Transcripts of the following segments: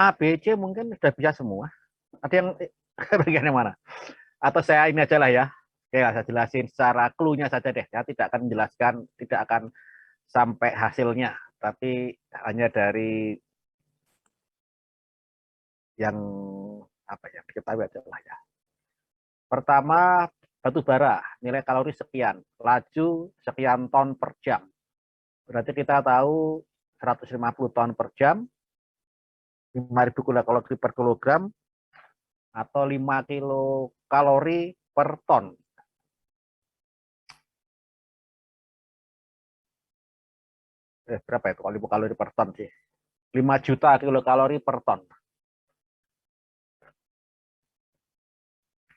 A, B, C mungkin sudah bisa semua. Ada yang bagian yang mana? Atau saya ini aja lah ya. Oke, saya jelasin secara clue-nya saja deh. Ya, tidak akan menjelaskan, tidak akan sampai hasilnya, tapi hanya dari yang apa ya diketahui aja lah ya. Pertama, batu bara, nilai kalori sekian, laju sekian ton per jam. Berarti kita tahu 150 ton per jam, 5.000 kilokalori per kilogram, atau 5 kilokalori per ton. Berapa itu kalau 5 kalori per ton sih? 5 juta kilokalori per ton.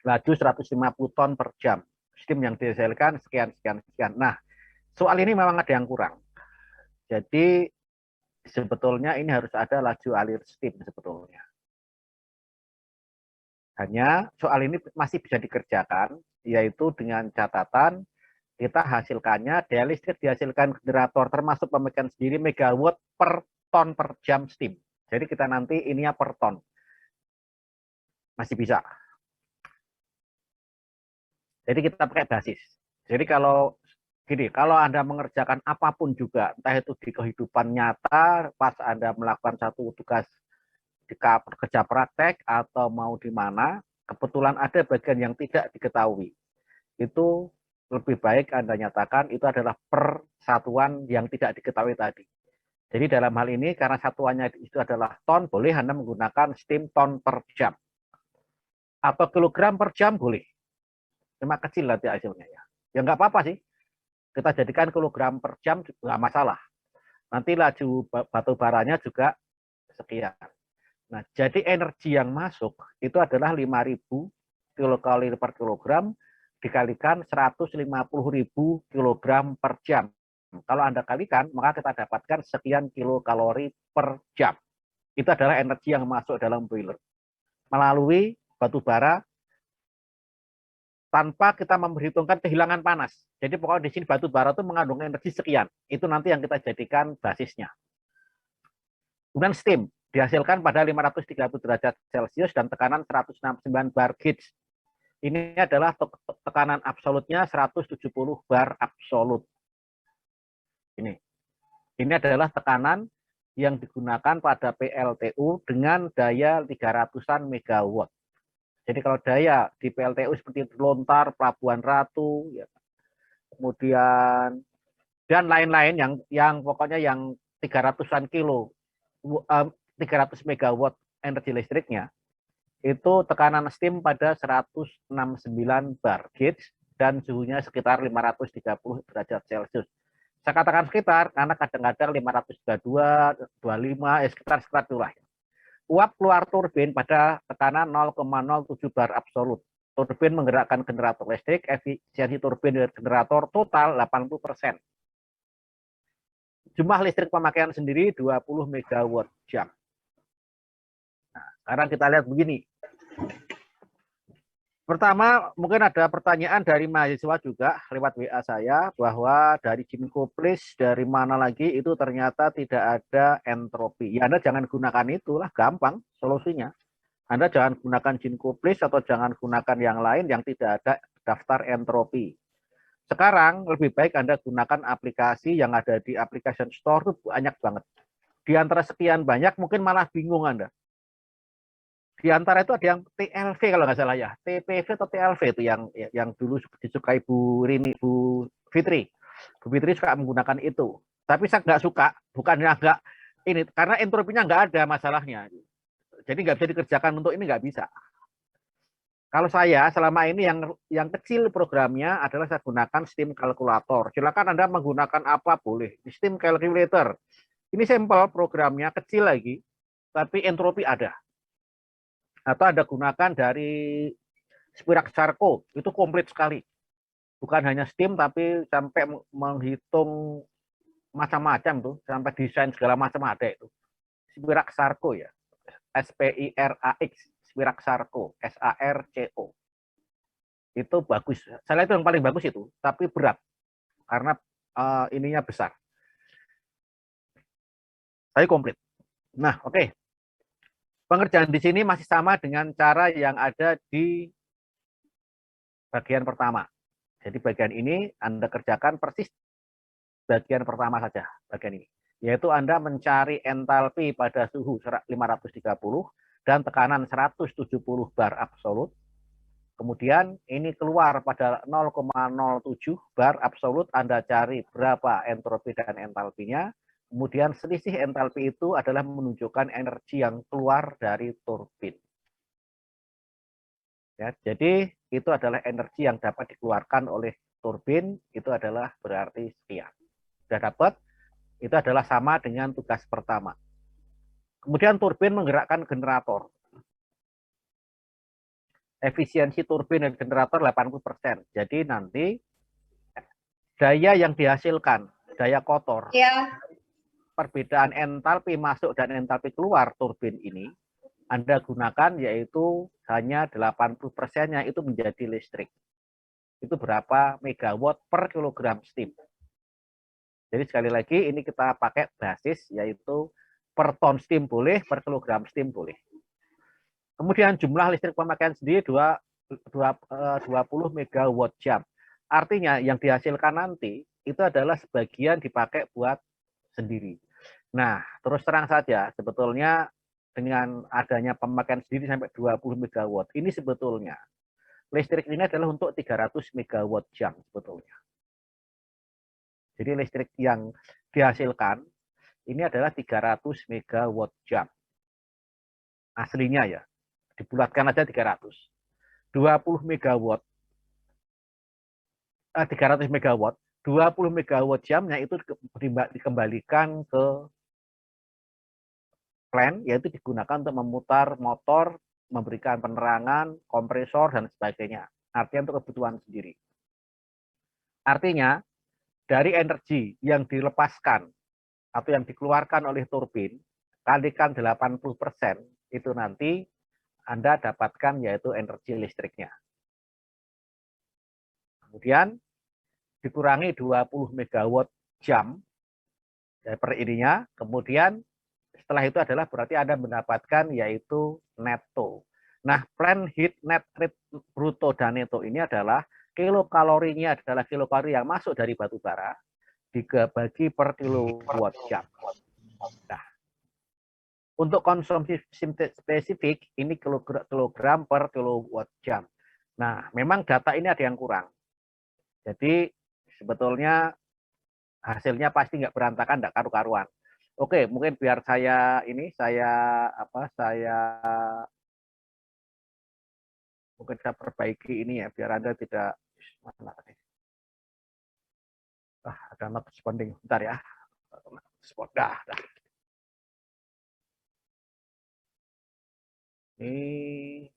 Laju 150 ton per jam. Steam yang dihasilkan sekian, sekian, sekian. Nah, soal ini memang ada yang kurang. Jadi, sebetulnya ini harus ada laju alir steam sebetulnya. Hanya soal ini masih bisa dikerjakan, yaitu dengan catatan kita hasilkannya, daya listrik dihasilkan generator termasuk pemegang sendiri megawatt per ton per jam steam. Jadi kita nanti ininya per ton. Masih bisa. Jadi kita pakai basis. Jadi kalau gini, kalau Anda mengerjakan apapun juga, entah itu di kehidupan nyata, pas Anda melakukan satu tugas di kerja praktek atau mau di mana, kebetulan ada bagian yang tidak diketahui. Itu lebih baik Anda nyatakan itu adalah persatuan yang tidak diketahui tadi. Jadi dalam hal ini karena satuannya itu adalah ton, boleh Anda menggunakan steam ton per jam. Atau kilogram per jam boleh. Cuma kecil nanti hasilnya ya. Ya nggak apa-apa sih. Kita jadikan kilogram per jam nggak masalah. Nanti laju batu baranya juga sekian. Nah, jadi energi yang masuk itu adalah 5.000 kilokalori per kilogram dikalikan 150.000 kilogram per jam. Kalau Anda kalikan, maka kita dapatkan sekian kilokalori per jam. Itu adalah energi yang masuk dalam boiler. Melalui batu bara tanpa kita memperhitungkan kehilangan panas. Jadi pokoknya di sini batu bara itu mengandung energi sekian. Itu nanti yang kita jadikan basisnya. Kemudian steam dihasilkan pada 530 derajat Celcius dan tekanan 169 bar gauge. Ini adalah tekanan absolutnya 170 bar absolut. Ini adalah tekanan yang digunakan pada PLTU dengan daya 300-an megawatt. Jadi kalau daya di PLTU seperti Lontar, Pelabuhan Ratu, ya, kemudian dan lain-lain yang pokoknya yang 300-an kilo, 300 megawatt energi listriknya, itu tekanan steam pada 169 bar gauge dan suhunya sekitar 530 derajat Celcius. Saya katakan sekitar karena kadang-kadang 532, 25, sekitar itulah. Uap keluar turbin pada tekanan 0,07 bar absolut. Turbin menggerakkan generator listrik, efisiensi turbin generator total 80%. Jumlah listrik pemakaian sendiri 20 megawatt jam. Nah, sekarang kita lihat begini. Pertama, mungkin ada pertanyaan dari mahasiswa juga lewat WA saya bahwa dari Ginkgo-Please dari mana lagi itu ternyata tidak ada entropi. Ya Anda jangan gunakan itulah, gampang solusinya. Anda jangan gunakan Ginkgo-Please atau jangan gunakan yang lain yang tidak ada daftar entropi. Sekarang lebih baik Anda gunakan aplikasi yang ada di application store itu banyak banget. Di antara sekian banyak mungkin malah bingung Anda. Di antara itu ada yang TLV kalau nggak salah ya, TPV atau TLV itu yang dulu disukai Bu Rini, Bu Fitri. Bu Fitri suka menggunakan itu. Tapi saya nggak suka, bukannya nggak ini, karena entropinya nggak ada masalahnya. Jadi nggak bisa dikerjakan untuk ini, nggak bisa. Kalau saya selama ini yang kecil programnya adalah saya gunakan Steam Calculator. Silakan Anda menggunakan apa boleh. Steam Calculator. Ini sampel programnya kecil lagi, tapi entropi ada. Atau Anda gunakan dari Spirax Sarco, itu komplit sekali. Bukan hanya Steam, tapi sampai menghitung macam-macam tuh, sampai desain segala macam ada itu. Spirax Sarco ya, SPIRAX, Spirax Sarco, SARCO. Itu bagus. Saya lihat itu yang paling bagus itu, tapi berat karena ininya besar. Tapi komplit. Nah, oke. Okay. Pengerjaan di sini masih sama dengan cara yang ada di bagian pertama. Jadi bagian ini Anda kerjakan persis bagian pertama saja, bagian ini. Yaitu Anda mencari entalpi pada suhu 530 dan tekanan 170 bar absolut. Kemudian ini keluar pada 0,07 bar absolut, Anda cari berapa entropi dan entalpinya. Kemudian selisih entalpi itu adalah menunjukkan energi yang keluar dari turbin. Ya, jadi itu adalah energi yang dapat dikeluarkan oleh turbin, itu adalah berarti sekian. Sudah dapat, itu adalah sama dengan tugas pertama. Kemudian turbin menggerakkan generator. Efisiensi turbin dan generator 80%. Jadi nanti daya yang dihasilkan, daya kotor, perbedaan entalpi masuk dan entalpi keluar turbin ini, Anda gunakan yaitu hanya 80%-nya itu menjadi listrik. Itu berapa megawatt per kilogram steam. Jadi sekali lagi ini kita pakai basis yaitu per ton steam boleh, per kilogram steam boleh. Kemudian jumlah listrik pemakaian sendiri 20 megawatt jam. Artinya yang dihasilkan nanti itu adalah sebagian dipakai buat sendiri. Nah, terus terang saja sebetulnya dengan adanya pemakaian sendiri sampai 20 megawatt, ini sebetulnya listrik ini adalah untuk 300 megawatt jam sebetulnya. Jadi listrik yang dihasilkan ini adalah 300 megawatt jam. Aslinya ya, dibulatkan aja 300. 20 megawatt, 300 megawatt, 20 megawatt jamnya itu dikembalikan ke plant, yaitu digunakan untuk memutar motor, memberikan penerangan, kompresor, dan sebagainya. Artinya untuk kebutuhan sendiri. Artinya, dari energi yang dilepaskan atau yang dikeluarkan oleh turbin, kalikan 80%, itu nanti Anda dapatkan yaitu energi listriknya. Kemudian dikurangi 20 megawatt jam per ininya, kemudian setelah itu adalah berarti Anda mendapatkan yaitu neto. Nah, plant heat net rate bruto dan neto ini adalah kilokalorinya adalah kilokalori yang masuk dari batu bara dibagi per kilowatt jam. Nah, untuk konsumsi spesifik ini kilogram per kilowatt jam. Nah, memang data ini ada yang kurang. Jadi sebetulnya hasilnya pasti nggak berantakan, nggak karu-karuan. Oke, mungkin biar saya mungkin saya perbaiki ini ya, biar Anda tidak mana nih. Ada not responding. Bentar ya. Dah. Ini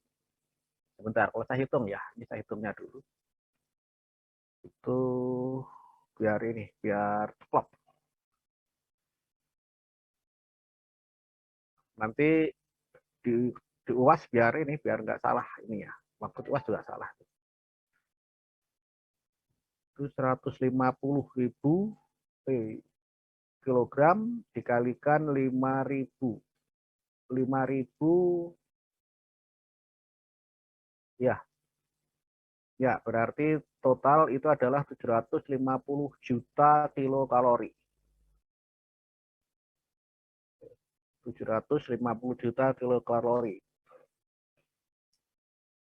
sebentar, kalau saya hitung ya, ini saya hitungnya dulu. Itu biar klop. Nanti di UAS biar nggak salah ini ya. Waktu UAS juga salah. Itu 150.000 kilogram dikalikan 5.000. 5.000 ya. Ya, berarti total itu adalah 750 juta kilokalori. 750 juta kilokalori.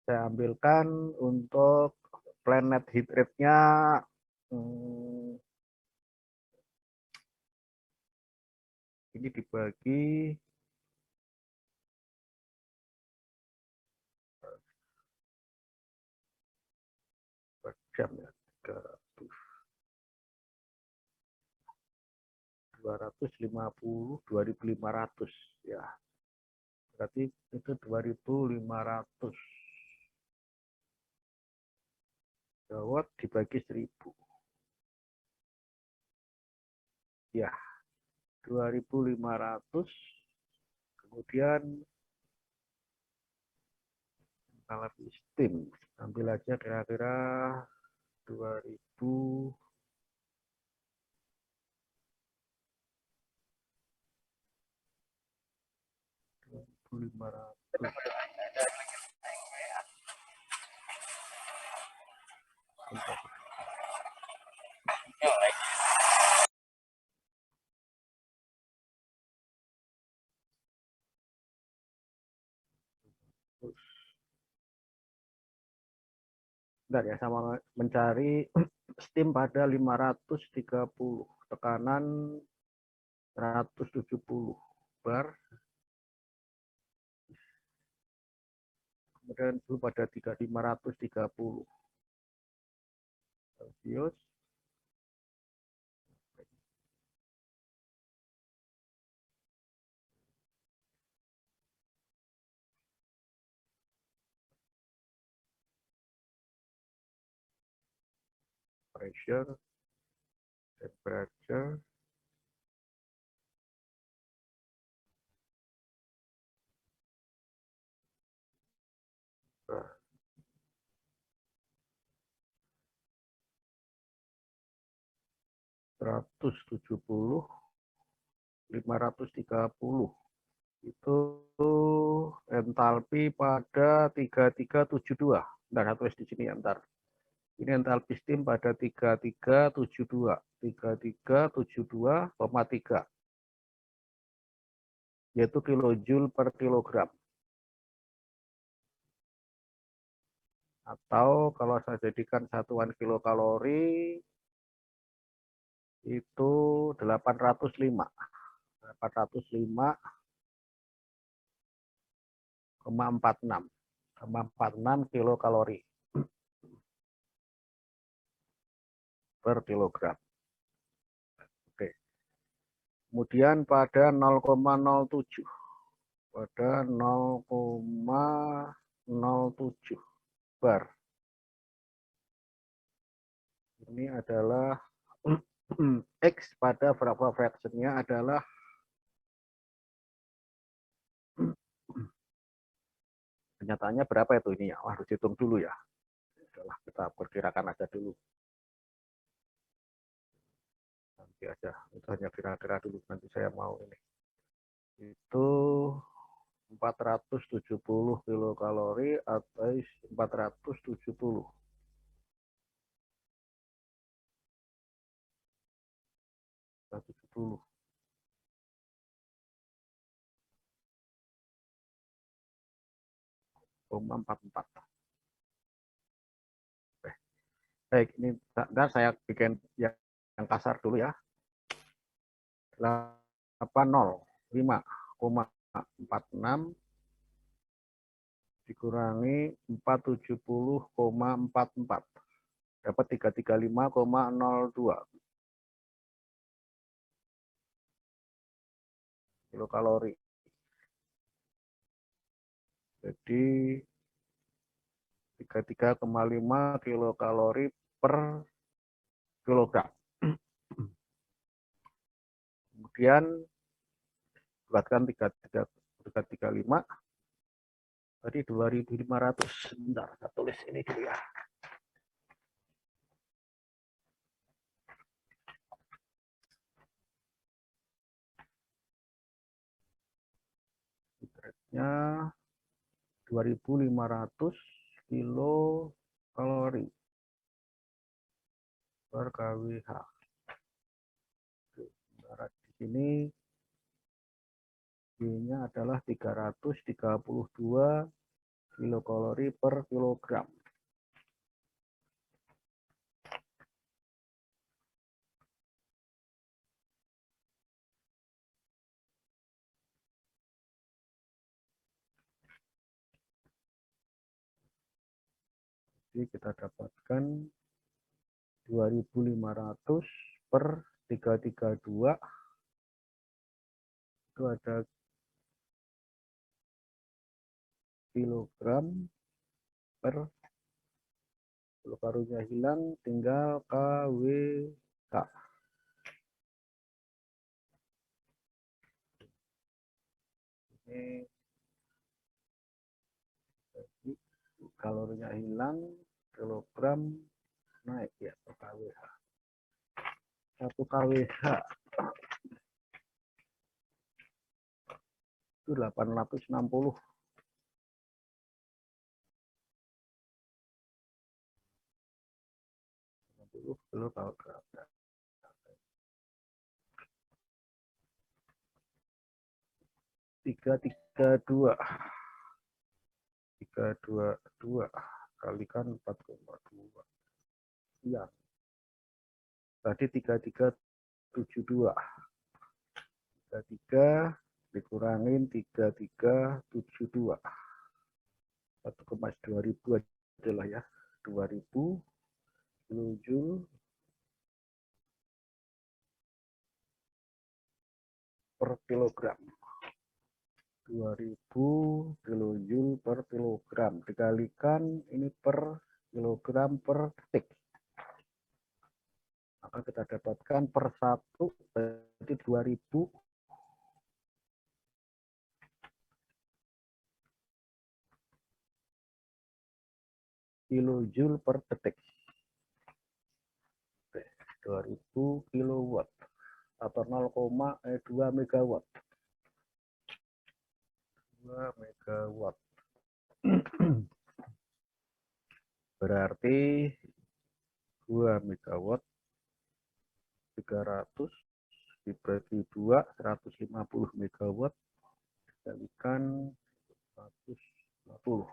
Saya ambilkan untuk planet heat rate-nya ini dibagi per jam ya, 250, 2.500 ya. Berarti itu 2.500 watt dibagi 1.000. Ya, 2.500. Kemudian kalau steam, ambil aja kira-kira 2.000. 2.500. Bentar ya, sama mencari steam pada 530, tekanan 170 bar, kemudian suhu pada 530 Celcius. Pressure, temperature, bar. 170, 530 itu entalpi pada 3372. Ntar satu di sini ya, ntar. Ini entalpi steam pada 3372, 3372,3, yaitu kilojoule per kilogram. Atau kalau saya jadikan satuan kilokalori itu 805, 805,46 kilokalori per kilogram. Oke. Kemudian pada 0,07, pada 0,07 bar. Ini adalah X pada berapa fraction-nya adalah kenyataannya berapa itu ini ya? Wah, harus hitung dulu ya. Udahlah, kita perkirakan aja dulu. Nanti aja, itu hanya kira-kira dulu, nanti saya mau ini. Itu 470 kilokalori atau 470. Empat. Baik, ini dan saya bikin yang kasar dulu ya. 805,46 dikurangi 470,44 dapat 335,02 kilokalori. Jadi 33,5 kilokalori per kilogram. Kemudian buatkan 335 tadi 2.500. Sebentar, saya tulis ini dulu ya. Nya 2.500 kilokalori per kWh. Di sini B-nya adalah 332 kilokalori per kilogram. Jadi kita dapatkan 2.500 per 332 itu ada kilogram per kilokalorinya hilang, tinggal kWh. Ini kalorinya hilang, kilogram naik ya per kWh. 1 kWh itu 860. Kilokalori. 332 kalikan 4,2. Iya. Tadi 3372. 33 dikurangin 3372. 1,2000 adalah ya. 2000 kilojoule per kilogram. 2000 kilojoule per kilogram dikalikan ini per kilogram per detik, maka kita dapatkan per 1 berarti 2000 kilojoule per detik. 2000 kilowatt atau 0,2 megawatt. 2 megawatt. Berarti 2 megawatt 300 dibagi 2, 150 megawatt dikalikan 150.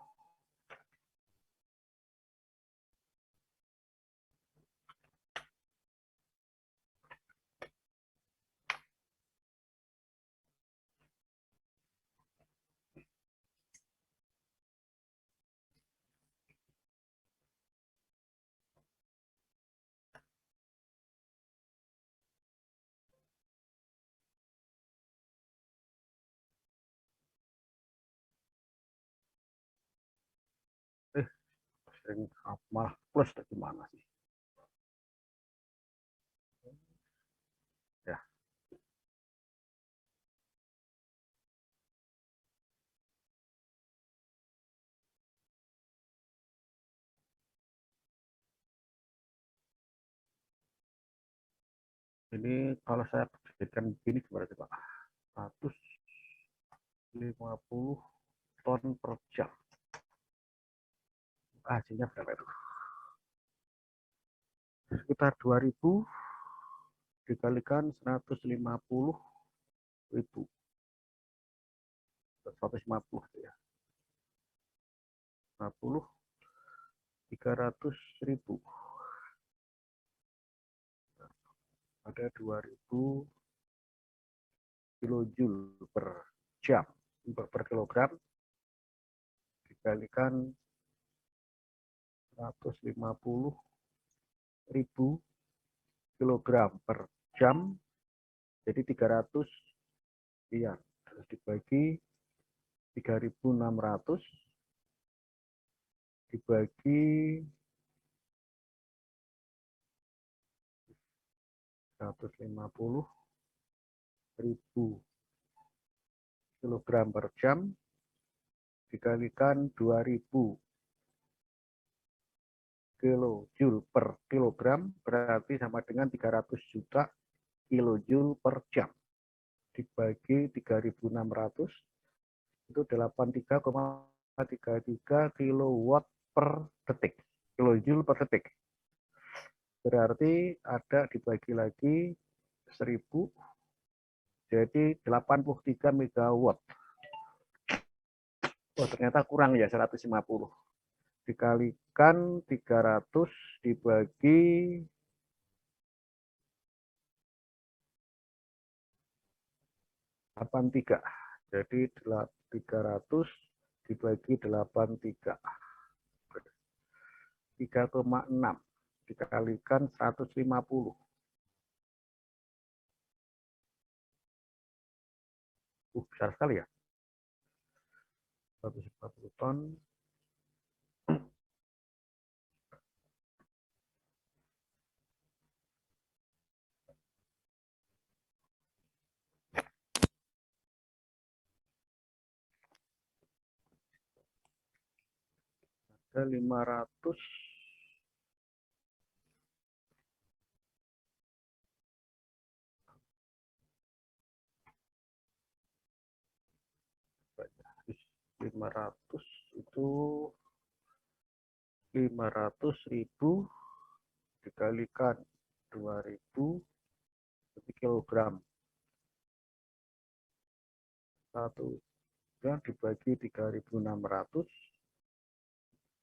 Sering malah plus dari mana sih? Ya. Ini kalau saya jadikan begini berarti Pak, 150 ton per jam. Hasilnya berapa itu? Sekitar 2000 dikalikan 150.000. 150 ya. 50 300.000. Ada 2000 kilojoule per jam per kilogram dikalikan 150.000 kilogram per jam jadi 300 iya, terus dibagi 3.600 dibagi 150.000 kilogram per jam dikalikan 2000 kilojoule per kilogram berarti sama dengan 300 juta kilojoule per jam dibagi 3.600 itu 83,33 kilowatt per detik, kilojoule per detik. Berarti ada dibagi lagi 1000 jadi 83 megawatt. Oh, ternyata kurang ya 150. Dikalikan 300 dibagi 83. Jadi 300 dibagi 83. 3,6 dikalikan 150. Besar sekali ya. 140 ton. Ada 500 . 500 itu 500.000 dikalikan 2.000 kilogram. Satu yang dibagi 3.600,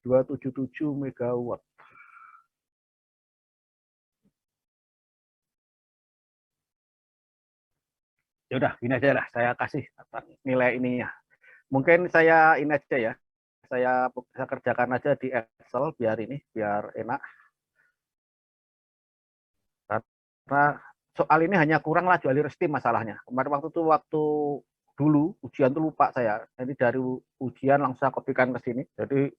277 megawatt. Ya udah, ini aja lah, saya kasih nilai ininya. Mungkin saya ini aja ya, saya kerjakan aja di Excel biar enak. Karena soal ini hanya kurang laju Aliresti masalahnya. Kemarin waktu dulu ujian tuh lupa saya. Jadi dari ujian langsung saya kopikan ke sini. Jadi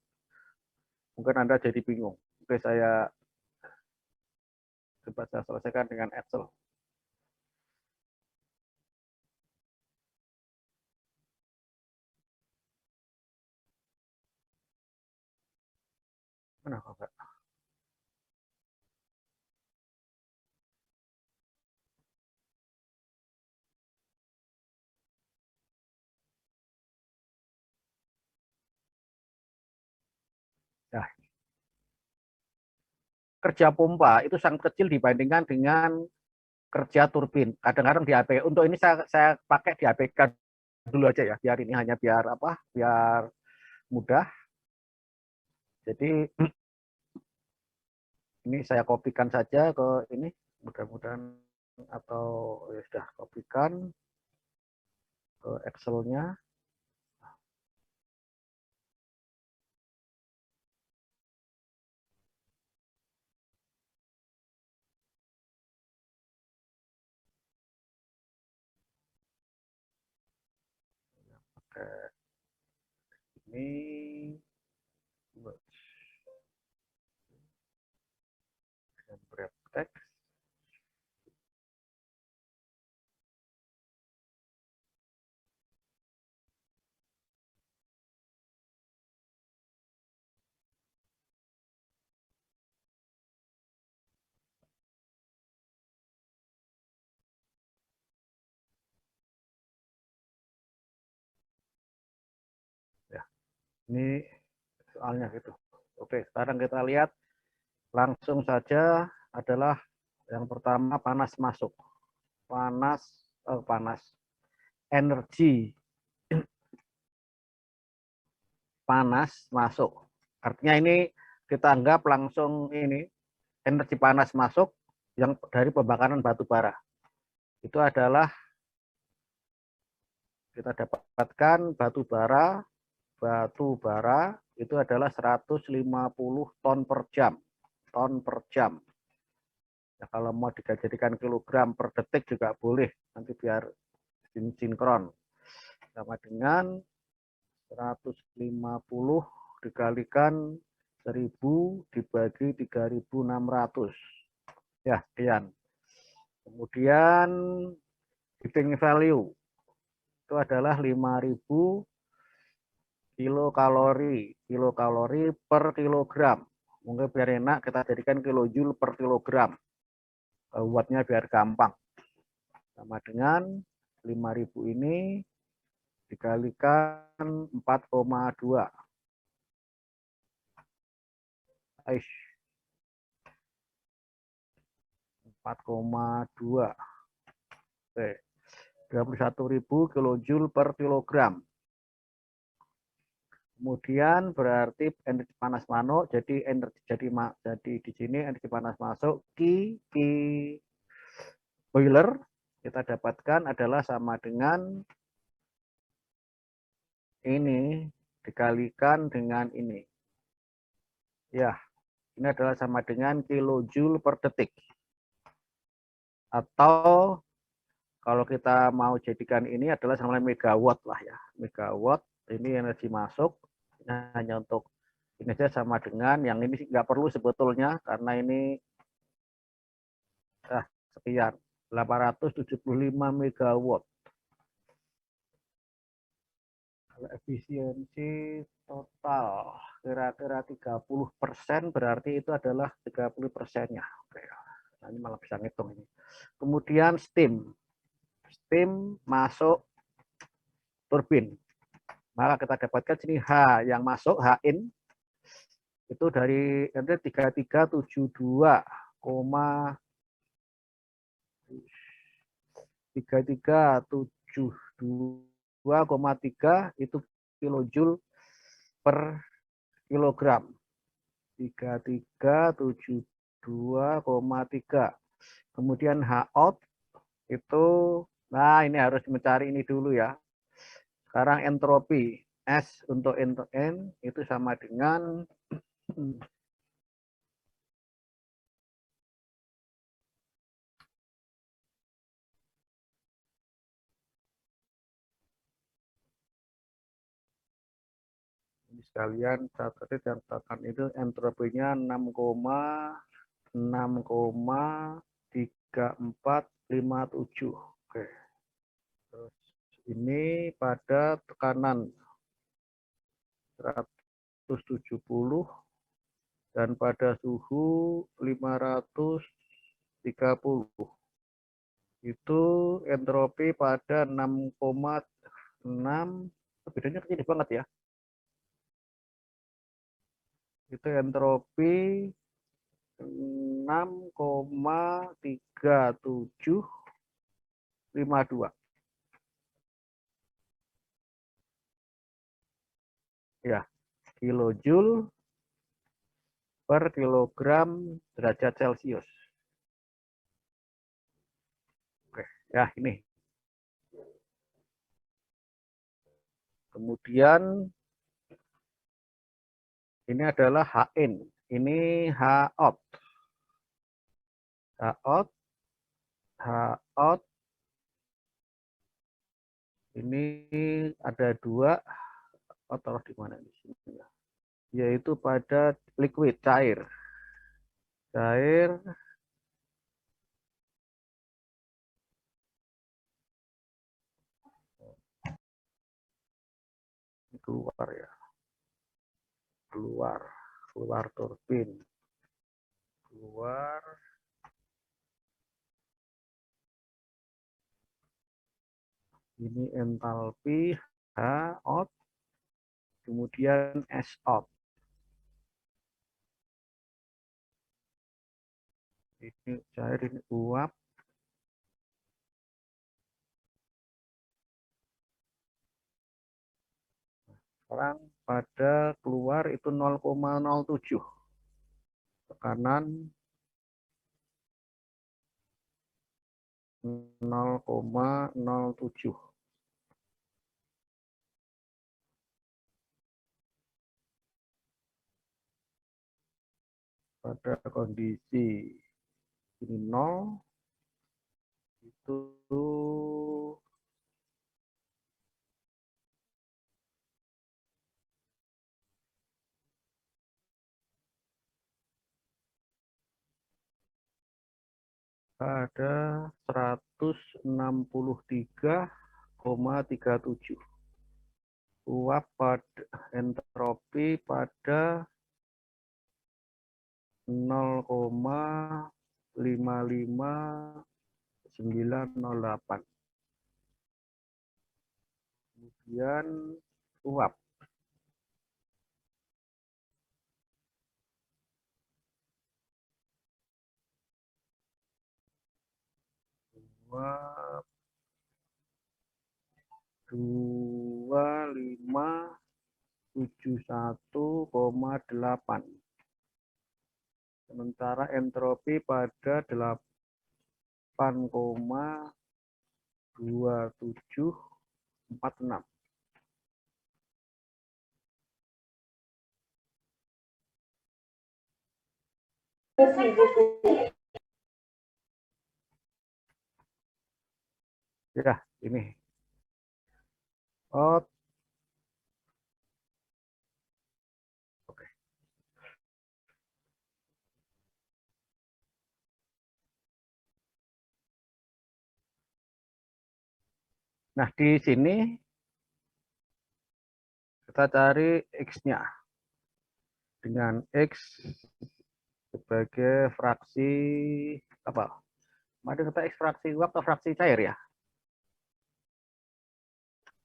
mungkin Anda jadi bingung. Oke, saya coba saya selesaikan dengan Excel. Kenapa enggak? Nah, kerja pompa itu sangat kecil dibandingkan dengan kerja turbin. Kadang-kadang di AP. Untuk ini saya pakai di APK dulu aja ya, biar ini hanya biar apa? Biar mudah. Jadi ini saya kopikan saja ke ini, mudah-mudahan atau ya sudah kopikan ke Excel-nya. Oke, ini wrap text. Ya, ini soalnya gitu. Oke, sekarang kita lihat langsung saja adalah yang pertama panas masuk. Panas energi panas masuk. Artinya ini kita anggap langsung ini energi panas masuk yang dari pembakaran batu bara. Itu adalah kita dapatkan batu bara itu adalah 150 ton per jam. Ton per jam. Ya, kalau mau dijadikan kilogram per detik juga boleh, nanti biar sinkron. Sama dengan 150 dikalikan 1000 dibagi 3.600. Ya, sekian. Kemudian heating value itu adalah 5.000 kilokalori per kilogram. Mungkin biar enak kita jadikan kilojoule per kilogram. Buatnya biar gampang. Sama dengan 5.000 ini dikalikan 4,2. 4,2. Oke. 21.000 kilojoule per kilogram. Kemudian berarti energi panas masuk, jadi di sini energi panas masuk Ki boiler kita dapatkan adalah sama dengan ini dikalikan dengan ini. Ya, ini adalah sama dengan kilojoule per detik. Atau kalau kita mau jadikan ini adalah sama megawatt lah ya. Megawatt ini energi masuk. Ini hanya untuk ini saja sama dengan yang ini nggak perlu sebetulnya karena ini sekian 875 megawatt. Kalau efisiensi total kira-kira 30% berarti itu adalah 30%-nya. Oke. Nah, ini malah bisa ngitung ini. Kemudian steam masuk turbin. Maka kita dapatkan sini H yang masuk, H in, itu dari 3372,3 itu kilojoule per kilogram. 3372,3. Kemudian H out itu, nah ini harus mencari ini dulu ya. Sekarang entropi S untuk N itu sama dengan ini sekalian catatan itu entropinya 6,3457. Oke. Terus ini pada tekanan 170 dan pada suhu 530. Itu entropi pada 6,6, bedanya kecil banget ya. Itu entropi 6,3752. Ya, kilojoule per kilogram derajat Celcius. Oke, ya ini. Kemudian ini adalah HN, ini H out. H out, H out. Ini ada dua, atau di mana di sini ya? Yaitu pada liquid cair. Cair keluar ya. Keluar turbin. Keluar. Ini entalpi H out. Kemudian S out. Ini cair, ini uap. Sekarang pada keluar itu 0,07. Tekanan 0,07. Pada kondisi ini 0, itu ada 163,37. Uap pada entropi pada 0,55908. Kemudian uap. Uap 2571,8. Sementara entropi pada 8,2746. Ya, ini. Oh, oke. Nah, di sini kita cari X-nya. Dengan X sebagai fraksi apa? Mari kita X fraksi uap atau fraksi cair ya?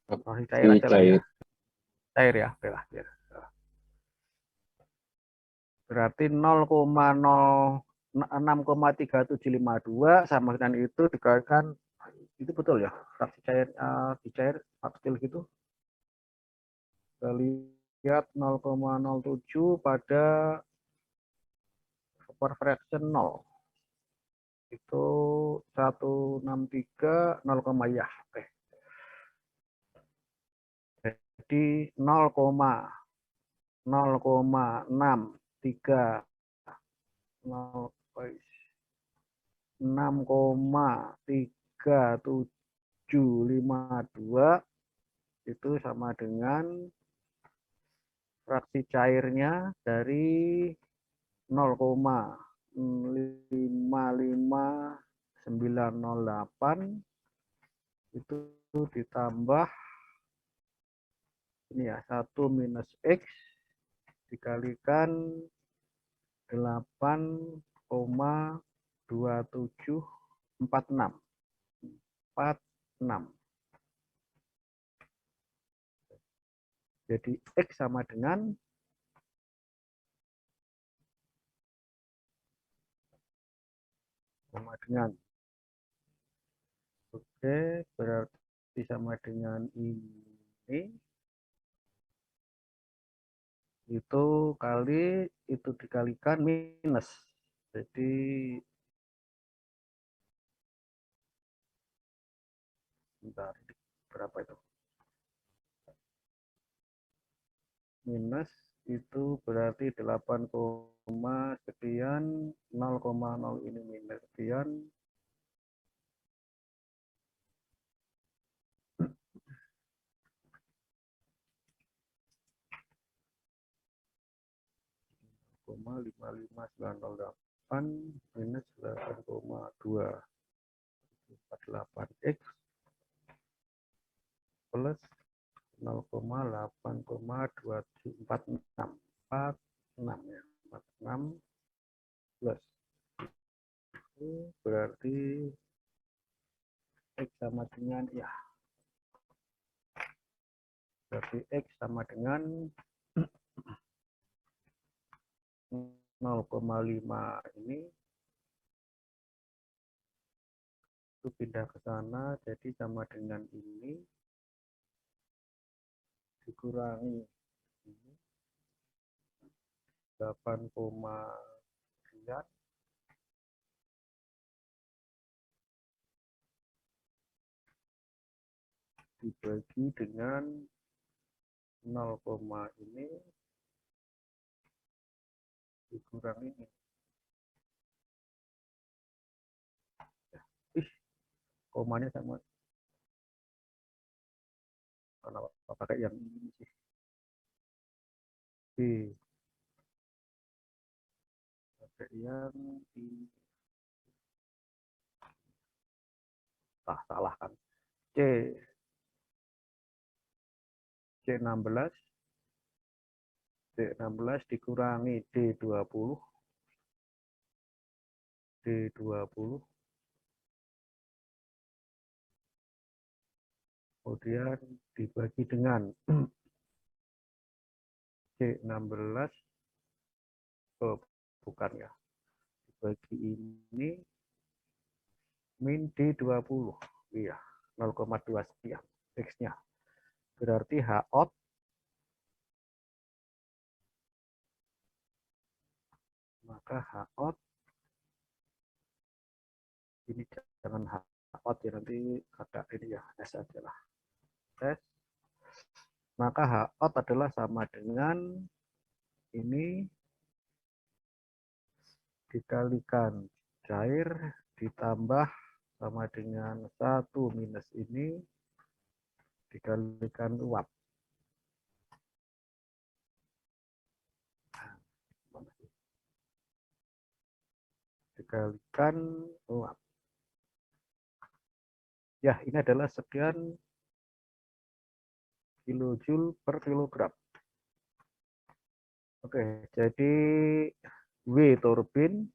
Fraksi cair aja lah ya. cair ya, oke lah. Berarti 0,6,3752 sama dengan itu dikalikan, itu betul ya, fraksi cair di cair kecil gitu. Kita lihat 0,07 pada super fraction 0. Itu 163 0, ya. Oke. Jadi 0,0,63 6,3752 itu sama dengan fraksi cairnya dari 0,55908 itu ditambah ini ya, 1 minus X dikalikan 8,2746. Jadi X sama dengan oke, berarti sama dengan ini itu kali itu dikalikan minus. Jadi bentar, berapa itu? Minus itu berarti 8, sekian, 0,0 ini minus sekian. Koma 55908 minus 8,248 X plus 0,8,2746 ya, 46 plus itu berarti X sama dengan ya, berarti X sama dengan 0,5 ini itu pindah ke sana, jadi sama dengan ini dikurangi 8, sekian dibagi dengan 0, ini dikurangi ini. Komanya sama, kalau pakai yang ini sih. Pakai yang ini. Salah kan. C16 dikurangi D20 kemudian dibagi dengan C16 bukan ya, dibagi ini min D20, iya 0,2 sekian X-nya, berarti H out maka H out ini jangan H out ya, nanti ada ini ya, S aja lah, S, maka H out adalah sama dengan ini dikalikan cair ditambah sama dengan 1 minus ini dikalikan uap. Dikalikan uap. Ya, ini adalah sekian kilojoule per kilogram. Oke, jadi W turbin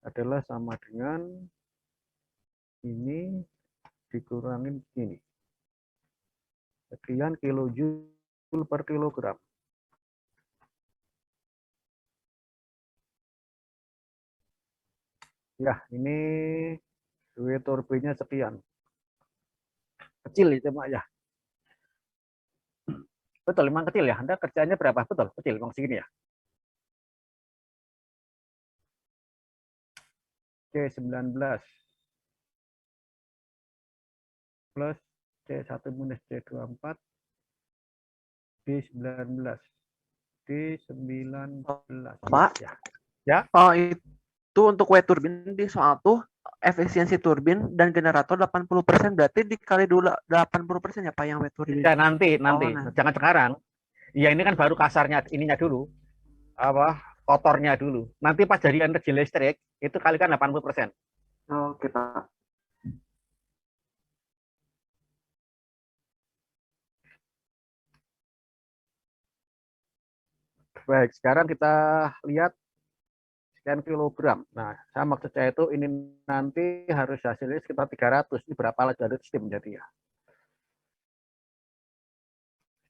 adalah sama dengan ini dikurangin ini. sekian kilojoule per kilogram. Ya, ini duit turbinnya sekian. Kecil itu Mak ya. Betul, memang kecil ya. Anda kerjanya berapa? Betul, kecil memang segini ya. C19 plus C1 minus C24 D19 D19 Pak, ya. Ya. oh, itu untuk W turbin di soal tuh efisiensi turbin dan generator 80% berarti dikali dulu 80% ya Pak yang W turbin. Ya nanti Oh, nah. jangan sekarang. Ya ini kan baru kasarnya ininya dulu. Apa kotornya dulu. Nanti pas jadi energi listrik itu kalikan 80%. Oke Pak. Baik, sekarang kita lihat sekian kilogram. Nah, saya maksud saya itu ini nanti harus hasilnya sekitar 300. Ini berapa lagi steam jadi ya.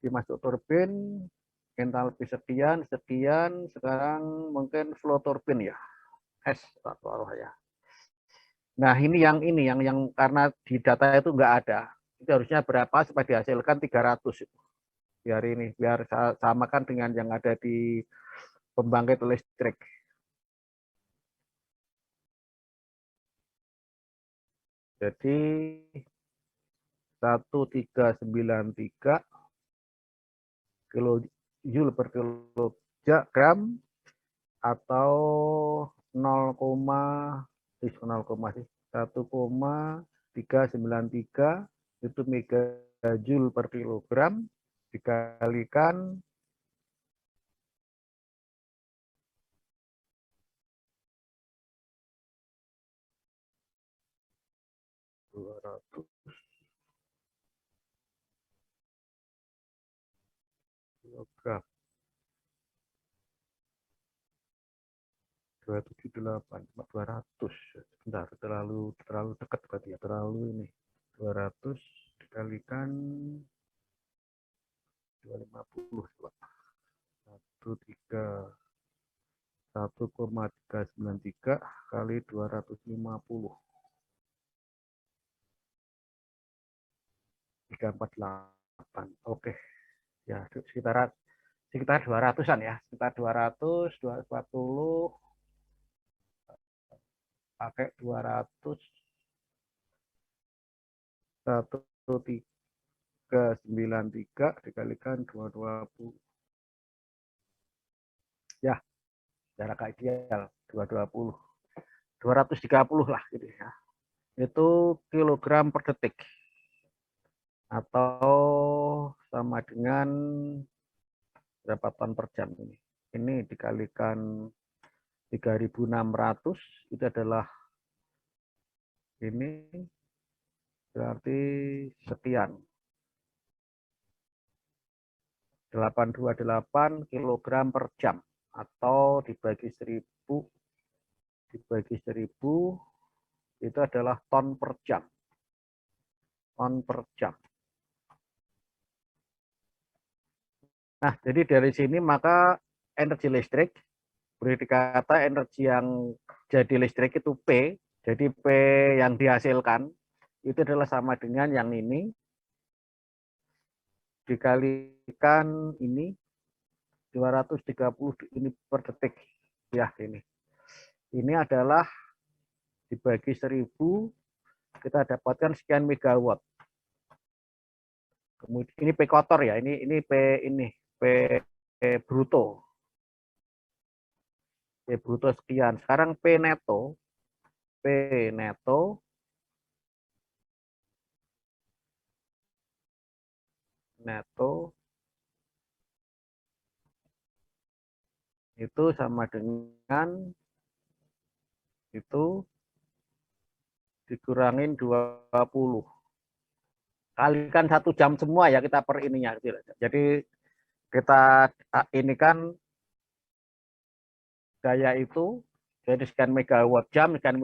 Dimasuk turbin, entalpi sekian, sekian, sekarang mungkin flow turbin ya. S atau arwah ya. Nah, ini yang karena di data itu enggak ada. Itu harusnya berapa supaya dihasilkan 300 itu. Biar ini, biar samakan dengan yang ada di pembangkit listrik. Jadi 1393 kilojoule per kilogram atau 1,393 itu megajoule per kilogram dikalikan 200 kilogram 278 200 sebentar terlalu dekat berarti ya terlalu ini 200 dikalikan 250 1,393 kali 250 348 oke ya sekitar 200-an ya sekitar 200 240 pakai 200 1,393 dikalikan 220 ya jarak ideal 220 230 lah gitu ya itu kilogram per detik atau sama dengan berapa ton per jam ini dikalikan 3.600 itu adalah ini berarti sekian 828 kilogram per jam atau dibagi 1000 itu adalah ton per jam. Ton per jam. Nah, jadi dari sini maka energi listrik boleh dikata energi yang jadi listrik itu P. Jadi P yang dihasilkan itu adalah sama dengan yang ini dikalikan ini 230 ini per detik. Ya, ini. Ini adalah dibagi 1000 kita dapatkan sekian megawatt. Kemudian ini P kotor ya, ini P bruto. P bruto sekian. Sekarang P neto itu sama dengan itu dikurangin 20. Kalikan 1 jam semua ya kita per ininya. Jadi kita ini kan daya itu jadi sekian megawatt jam 320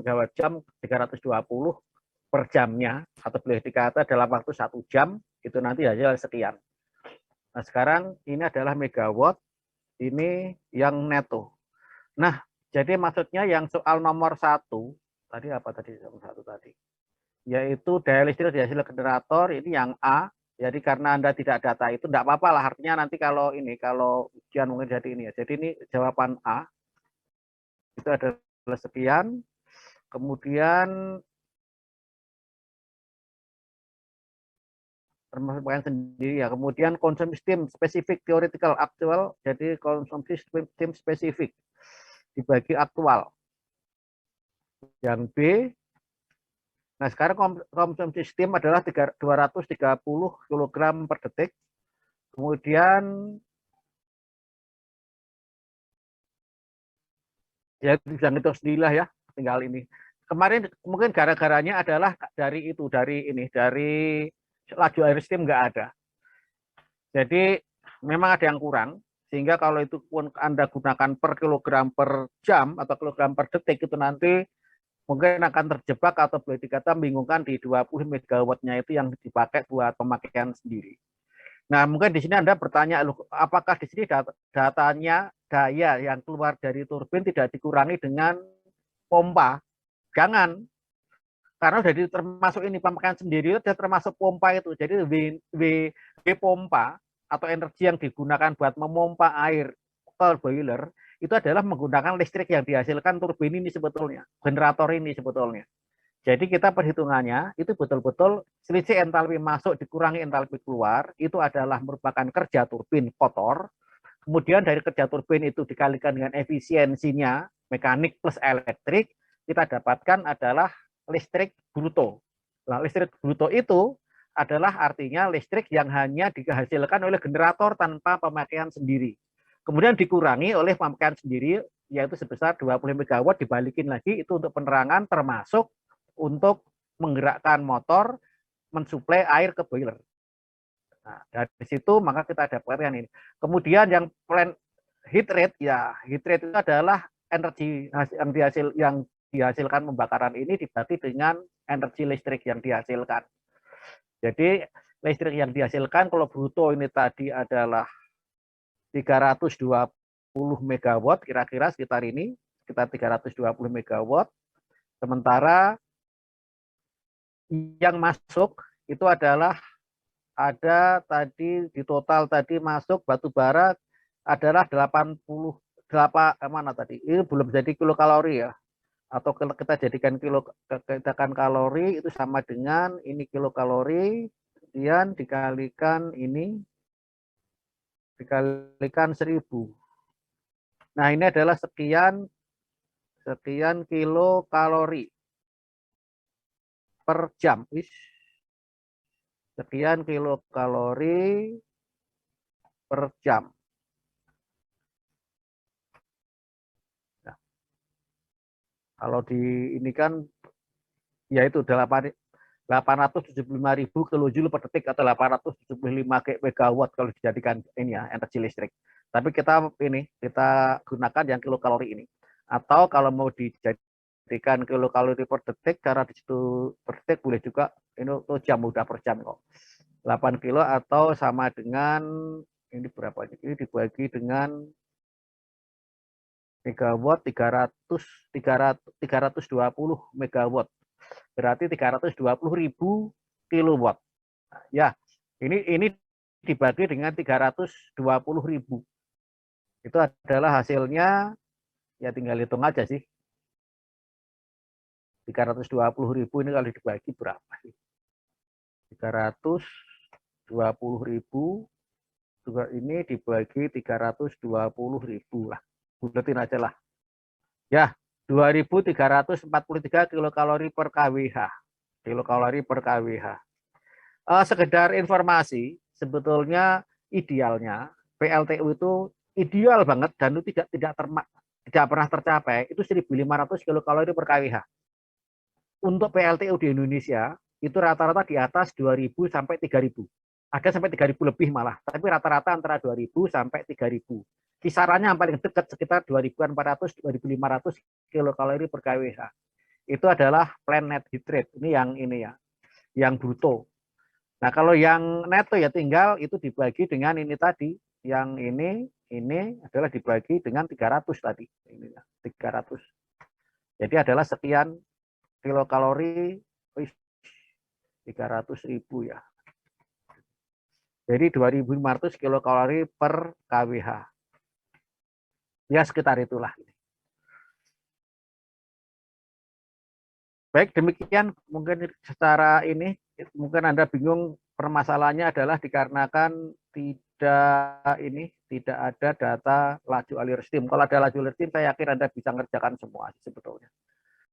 per jamnya, atau boleh dikata dalam waktu 1 jam, itu nanti hasil sekian. Nah, sekarang ini adalah megawatt, ini yang neto. Nah, jadi maksudnya yang soal nomor 1, tadi apa tadi, nomor 1 tadi? Yaitu daya listrik dihasilkan generator, ini yang A. Jadi karena Anda tidak data itu, tidak apa-apa lah, artinya nanti kalau ujian mungkin jadi ini ya. Jadi ini jawaban A, itu adalah sekian. Kemudian termasuk sendiri ya. Kemudian konsumsi steam spesifik theoretical aktual, jadi konsumsi steam spesifik dibagi aktual. Yang B, nah sekarang konsumsi steam adalah 230 kg per detik. Kemudian ya bisa ngitung sendirilah ya, tinggal ini. Kemarin mungkin gara-garanya adalah dari laju air steam nggak ada. Jadi memang ada yang kurang, sehingga kalau itu pun Anda gunakan per kilogram per jam atau kilogram per detik, itu nanti mungkin akan terjebak atau boleh dikata membingungkan di 20 megawattnya itu yang dipakai buat pemakaian sendiri. Nah, mungkin di sini Anda bertanya, apakah di sini datanya daya yang keluar dari turbin tidak dikurangi dengan pompa? Jangan, karena sudah termasuk ini pemakaian sendiri, sudah termasuk pompa itu. Jadi W pompa atau energi yang digunakan buat memompa air ke boiler itu adalah menggunakan listrik yang dihasilkan turbin ini sebetulnya, generator ini sebetulnya. Jadi kita perhitungannya itu betul-betul selisih entalpi masuk dikurangi entalpi keluar, itu adalah merupakan kerja turbin kotor. Kemudian dari kerja turbin itu dikalikan dengan efisiensinya, mekanik plus elektrik, kita dapatkan adalah listrik bruto. Nah, listrik bruto itu adalah artinya listrik yang hanya dihasilkan oleh generator tanpa pemakaian sendiri. Kemudian dikurangi oleh pemakaian sendiri, yaitu sebesar 20 MW, dibalikin lagi itu untuk penerangan, termasuk untuk menggerakkan motor, mensuplai air ke boiler. Nah, dari situ maka kita dapatkan ini. Kemudian yang plan heat rate, ya heat rate itu adalah energi yang dihasilkan pembakaran ini dibagi dengan energi listrik yang dihasilkan. Jadi listrik yang dihasilkan kalau bruto ini tadi adalah 320 megawatt, kira-kira sekitar ini, sekitar 320 megawatt. Sementara yang masuk itu adalah ada tadi di total tadi masuk batu bara adalah 88 mana tadi? Ini belum jadi kilokalori ya. Atau kita jadikan kalori itu sama dengan ini kilokalori, kemudian dikalikan ini dikalikan 1000. Nah, ini adalah sekian kilokalori per jam. Sekian kilokalori per jam. Nah, kalau di ini kan yaitu 875.000 kilojoule per detik atau 875 megawatt kalau dijadikan ini ya energi listrik. Tapi kita gunakan yang kilokalori ini. Atau kalau mau dijadikan kilokalori per detik, cara di situ per detik boleh juga ini tuh jam, udah per jam kok. 8 kilo atau sama dengan ini berapa? Ini dibagi dengan megawatt 320 megawatt. Berarti 320.000 kilowatt. Ya, ini dibagi dengan 320.000. Itu adalah hasilnya, ya tinggal hitung aja sih. 320.000 ini kalau dibagi berapa sih? 320.000 juga ini dibagi 320.000 lah. Buletin aja lah. Ya, 2.343 kilokalori per kWh. Kilokalori per kWh. Sekedar informasi, sebetulnya idealnya PLTU itu ideal banget dan itu tidak pernah tercapai, itu 1.500 kilokalori per kWh. Untuk PLTU di Indonesia itu rata-rata di atas 2.000 sampai 3.000. Ada sampai 3.000 lebih malah, tapi rata-rata antara 2.000 sampai 3.000. Kisarannya yang paling dekat sekitar 2.400 2.500 kilokalori per kWh. itu adalah plant net heat rate. Ini ya, yang bruto. Nah, kalau yang neto ya tinggal itu dibagi dengan ini tadi. Yang ini adalah dibagi dengan 300 tadi. Ini ya, 300. Jadi adalah sekian kilokalori, 300.000 ya. Jadi 2.500 kilokalori per kWh. Ya sekitar itulah. Baik, demikian mungkin secara ini, mungkin Anda bingung, permasalahannya adalah dikarenakan tidak ada data laju aliur steam. Kalau ada laju aliur steam, saya yakin Anda bisa mengerjakan semua sebetulnya.